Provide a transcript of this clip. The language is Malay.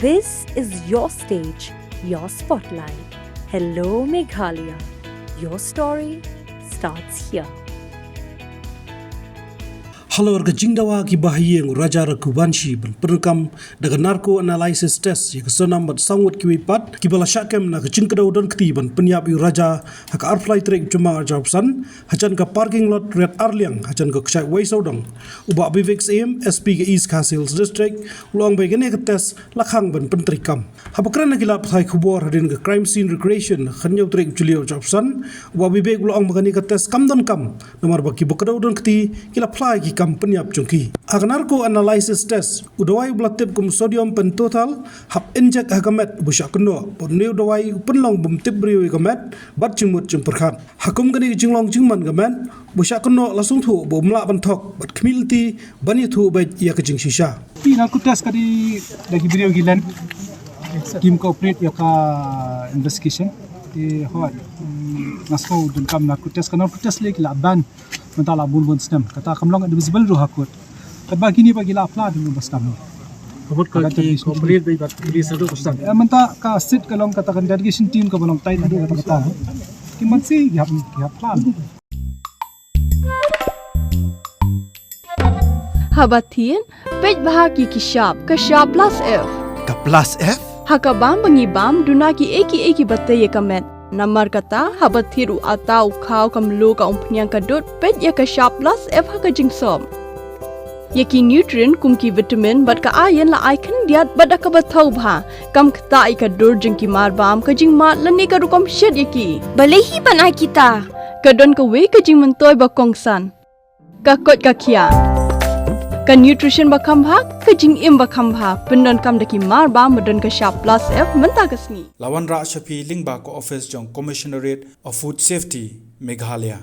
This is your stage, your spotlight. Hello, Meghalaya. Your story starts here. Halo warga Jingdawa ki bahayeng Raja Rakubanshi ban perekam dengan Narco analysis test yang kesenam bat sangwat ki wipat ki bala syakem na kecing kedau dan keti ban penyap yu Raja hak arfly trek cuma jawabsan hajan ka parking lot Red Arliang hajan ka kecak Waisodong ubak Vivek Syiem SP ke East Castles District ulang bagene ke test lakhang ban pentrikam habakran na kilap thai khubor hadin ke crime scene recreation khanyau trek julio jawabsan ubak Vivek ulang bagene ke test kam dan kam nomor baki bekadau dan keti kilap fly ki penyap jungki. Hak Narco analysis test udawai belatip kum sodium pen total hap injek hakamet busyak keno porneu dawai penlong bum tip briwi kamet bat jengmut jemperkhat hakum kani jinglong jingman kamet busyak keno lasung thu bum la bantok bat community bani thu bai ya kejing shisha Narco test kadi lagi beliau gilan tim cooperate ya ka investigation di hot nasko dun kam Narco test lagi laban mentala bun stem kata kamlong ada visible roh hakut kadba gini bagi la Phla dengan bas kamu kabut ka ki complete bai bat police adu kusang menta ka sit kalong katakan delegation team ka balong tain adu kata kiman si gihap Phla Haba thin pej bahagi ki sharp ka sharp plus f ka plus f hakabam bangibam duna ki eki batai kamet Namar kata habat thiru atau kau kamlu ka umpnyang kadut pet ya ka sharp plus f ha ka jingsom yaki nutrient kum ki vitamin bat ka iron la icon diat bat ka bathau bha kam khta I ka dur jing ki mar bam ka jing mat lani ka rukom shed yaki balehi banai kita ka don ka we ka jing mentoy ba kongsan ka kot ka khia ka nutrition ba khambha ka jing im ba khambha pendon kam daki mar ba madon ka sharp plus f menta kasni Lawan Ra Shafi Lingba ko office jong Commissionerate of Food Safety Meghalaya